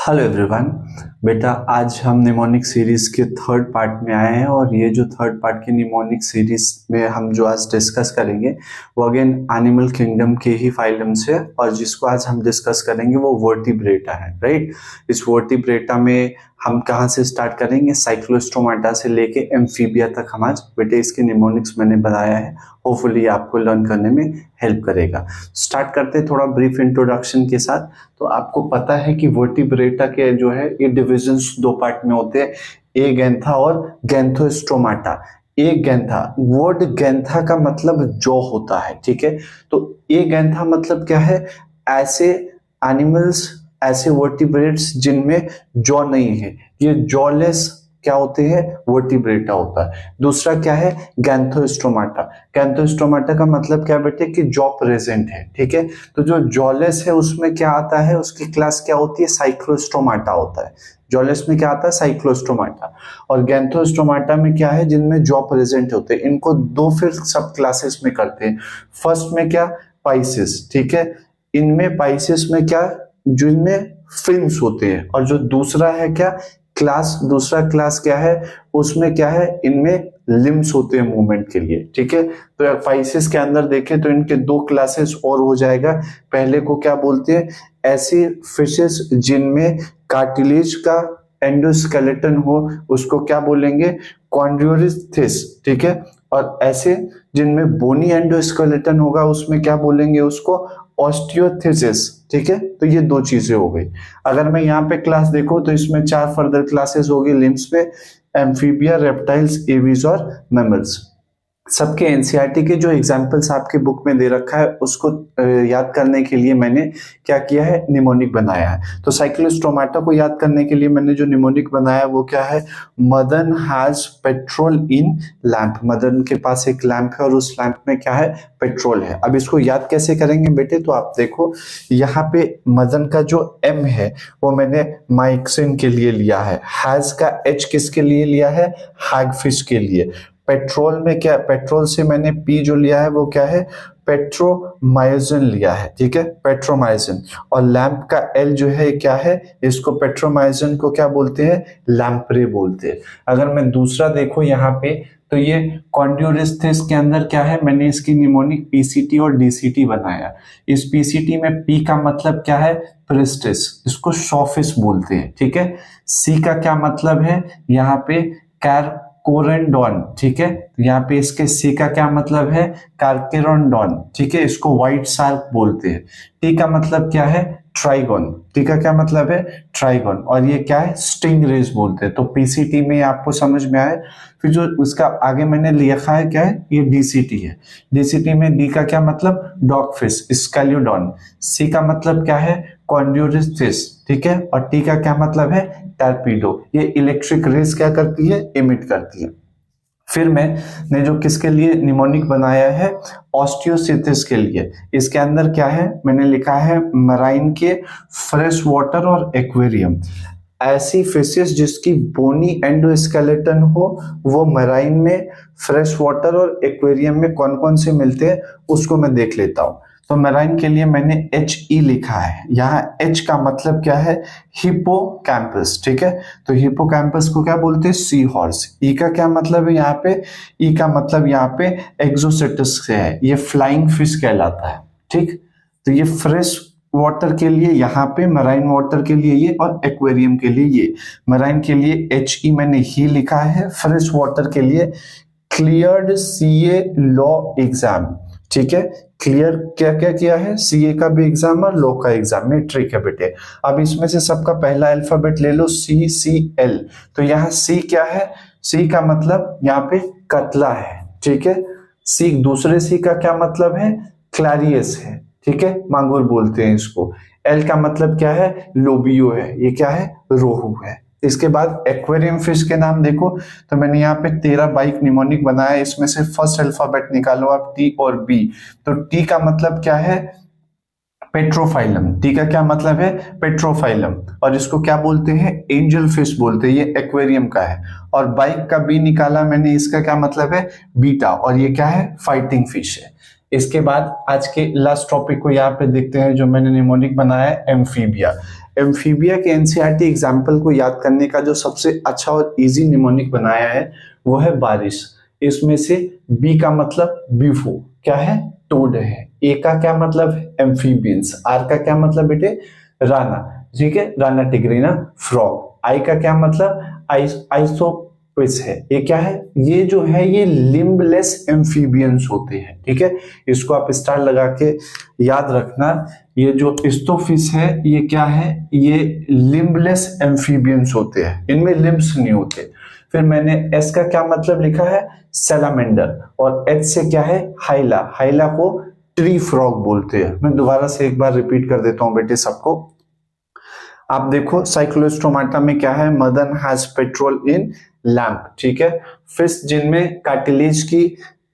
Hello everyone. बेटा आज हम निमोनिक सीरीज के थर्ड पार्ट में आए हैं और ये जो थर्ड पार्ट की निमोनिक सीरीज में हम जो आज डिस्कस करेंगे वो अगेन एनिमल किंगडम के ही फाइलम से, और जिसको आज हम डिस्कस करेंगे वो वर्टिब्रेटा है, राइट। इस वर्टिब्रेटा में हम कहाँ से स्टार्ट करेंगे? साइक्लोस्टोमाटा से लेके एम्फीबिया तक हम आज बेटे इसके निमोनिक्स मैंने बनाया है। होपफुली आपको लर्न करने में हेल्प करेगा। स्टार्ट करते हैं थोड़ा ब्रीफ इंट्रोडक्शन के साथ। तो आपको पता है कि वर्टिब्रेटा के जो है ये डिविजन्स दो पार्ट में होते हैं, एगैंथा और गैंथोस्टोमाटा। एगैंथा, वर्ड गैंथा का मतलब जॉ होता है, ठीक है। तो एगैंथा मतलब क्या है? ऐसे एनिमल्स, ऐसे वर्टिब्रेट्स जिनमें जॉ नहीं है, ये जॉलेस क्या होते हैं? वर्टिब्रेटा होता है। दूसरा क्या है? गैंथोस्टोमाटा। गैंथोस्टोमाटा का मतलब क्या बेटे? कि जॉ प्रेजेंट है, ठीक है। तो जो जॉलेस है उसमें क्या आता है? उसकी क्लास क्या होती है? साइक्लोस्टोमाटा होता है। जॉलेस में क्या आता है? साइक्लोस्टोमाटा। और गैंथोस्टोमाटा में क्या है? जिनमें जॉ प्रेजेंट होते हैं। इनको दो फिर सब क्लासेस में करते हैं। फर्स्ट में क्या? पाइसेस, ठीक है। इनमें पाइसेस में क्या? जिनमें फिन्स होते हैं। और जो दूसरा है क्या क्लास, दूसरा क्लास क्या है? उसमें क्या है? इनमें लिम्स होते हैं मूवमेंट के लिए, ठीक है। तो पाइसेस के अंदर देखें तो इनके दो क्लासेस और हो जाएगा। पहले को क्या बोलते हैं? ऐसी फिशेस जिनमें कार्टिलेज का एंडोस्केलेटन हो, उसको क्या बोलेंगे? कॉन्ड्रोरिथिस, ठीक है। और ऐसे जिनमें बोनी एंडोस्केलेटन होगा उसमें क्या बोलेंगे? उसको ऑस्टियोथिसिस, ठीक है। तो ये दो चीजें हो गई। अगर मैं यहाँ पे क्लास देखूं तो इसमें चार फर्दर क्लासेस होगी लिम्स में: एम्फीबिया, रेप्टाइल्स, एवीज और मैमल्स। सबके एनसीईआरटी के जो एग्जाम्पल्स आपके बुक में दे रखा है उसको याद करने के लिए मैंने क्या किया है? निमोनिक बनाया है। तो साइक्लोस्टोमाटा को याद करने के लिए मैंने जो निमोनिक बनाया वो क्या है? Madan has petrol in lamp. Madan के पास एक लैंप है और उस लैंप में क्या है? पेट्रोल है। अब इसको याद कैसे करेंगे बेटे? तो आप देखो यहाँ पे मदन का जो एम है वो मैंने माइक्सिन के लिए लिया है। हैज का एच किसके लिए लिया है? हैगफिश के लिए। पेट्रोल में क्या? पेट्रोल से मैंने पी जो लिया है वो क्या है? पेट्रोमाइसिन लिया है, ठीक है, पेट्रोमाइसिन। और लैंप का एल जो है क्या है? इसको पेट्रोमाइसिन को क्या बोलते हैं? लैंप्रे बोलते हैं। अगर मैं दूसरा देखो यहाँ पे तो ये कॉन्ड्रोरिथिस के अंदर क्या है? मैंने इसकी निमोनिक पीसीटी और डीसीटी बनाया। इस पीसीटी में पी का मतलब क्या है? प्रिस्टिस, इसको शॉफिस बोलते हैं, ठीक है। सी का क्या मतलब है? यहाँ पे कोरेंडॉन, ठीक है। यहाँ पे इसके सी का क्या मतलब है? कार्केरोंडॉन, ठीक है। इसको व्हाइट शार्क बोलते हैं। टी का मतलब क्या है? ट्राइगोन। टी का क्या मतलब है? ट्राइगोन। और ये क्या है? स्टिंगरेज बोलते हैं। तो पीसीटी में आपको समझ में आए। फिर जो उसका आगे मैंने लिखा है क्या है? ये डीसीटी है। डीसीटी में डी का क्या मतलब? डॉगफिश, स्कैल्यूडॉन। सी का मतलब क्या है? कॉन्ड्रोरिथिस, ठीक है। और टी का क्या मतलब है? टॉर्पीडो। ये इलेक्ट्रिक रेज क्या करती है? इमिट करती है। फिर मैंने जो किसके लिए निमोनिक बनाया है? ऑस्टियोसिथिस के लिए। इसके अंदर क्या है? मैंने लिखा है मराइन के फ्रेश वाटर और एक्वेरियम। ऐसी फिशेस जिसकी बोनी एंडोस्केलेटन हो वो मराइन में, फ्रेश वाटर और एक्वेरियम में कौन कौन से मिलते हैं उसको मैं देख लेता हूं। तो मराइन के लिए मैंने HE लिखा है। यहाँ H का मतलब क्या है? हिपोकैम्पस, ठीक है। तो हिपोकैम्पस को क्या बोलते हैं? Sea horse. ई का क्या मतलब है यहाँ पे? ई का मतलब यहाँ पे एक्सोसेटस से है, ये फ्लाइंग फिश कहलाता है, ठीक। तो ये फ्रेश वाटर के लिए यहाँ पे, मराइन वाटर के लिए ये, और एक्वेरियम के लिए ये। मराइन के लिए HE मैंने ही लिखा है। फ्रेश वाटर के लिए क्लियर्ड CA लॉ एग्जाम, ठीक है। क्लियर क्या क्या किया है? सीए का भी एग्जाम और लॉ का एग्जाम में, ट्रिक है बेटे। अब इसमें से सबका पहला अल्फाबेट ले लो, CCL। तो यहाँ सी क्या है? सी का मतलब यहाँ पे कतला है, ठीक है। सी, दूसरे सी का क्या मतलब है? क्लैरियस है, ठीक है, मांगुर बोलते हैं इसको। एल का मतलब क्या है? लोबियो है, ये क्या है? रोहू है। इसके बाद एक्वेरियम फिश के नाम देखो तो मैंने यहाँ पे 13 बाइक निमोनिक बनाया। इसमें से फर्स्ट अल्फाबेट निकालो आप, टी और बी। तो टी का मतलब क्या है? पेट्रोफाइलम। टी का क्या मतलब है? पेट्रोफाइलम। और इसको क्या बोलते हैं? एंजल फिश बोलते हैं, ये एक्वेरियम का है। और बाइक का बी निकाला मैंने, इसका क्या मतलब है? बीटा। और ये क्या है? फाइटिंग फिश है। इसके बाद आज के लास्ट टॉपिक को यहाँ पे देखते हैं जो मैंने निमोनिक बनाया है, एम्फीबिया। एम्फीबिया के एनसीईआरटी एग्जाम्पल को याद करने का जो सबसे अच्छा और इजी निमोनिक बनाया है वो है बारिश। इसमें से बी का मतलब बीफो क्या है, टोड है। ए का क्या मतलब है, एम्फीबियंस। आर का क्या मतलब बेटे, राना, ठीक है, राना टिग्रिना फ्रॉग। आई का क्या मतलब, आइसोपिस है। ये क्या है, ये जो है ये लिम्बलेस एम्फीबियंस होते हैं, ठीक है। इसको आप स्टार लगा के याद रखना। ये जो स्टोफिस है ये क्या है, ये लिम्बलेस एम्फीबियंस होते हैं, इनमें लिम्ब्स नहीं होते। फिर मैंने एस का क्या मतलब लिखा है, सैलामेंडर। और एच से क्या है, हाइला। हाइला को ट्री फ्रॉग बोलते हैं। मैं दोबारा से एक बार रिपीट कर देता हूं बेटे सबको। आप देखो साइक्लोस्टोमाटा में क्या है, Madan has petrol in lamp, ठीक है। फिश जिनमें कार्टिलेज की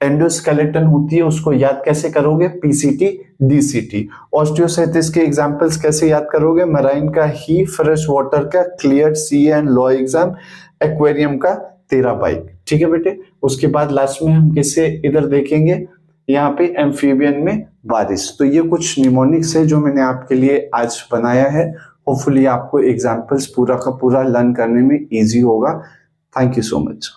एंडोस्केलेटन होती है उसको याद कैसे करोगे, पीसीटी डीसीटी। ऑस्टियोसाइटिस के एग्जांपल्स कैसे याद करोगे, मराइन का ही, फ्रेश वाटर का clear sea and law exam, aquarium का टेराबाइट, ठीक है बेटे। उसके बाद लास्ट में हम किसे इधर देखेंगे, यहाँ पे एम्फीबियन में बारिश। तो ये कुछ निमोनिक्स है जो मैंने आपके लिए आज बनाया है। होपफुली आपको एग्जाम्पल्स पूरा का पूरा लर्न करने में इजी होगा। Thank you so much.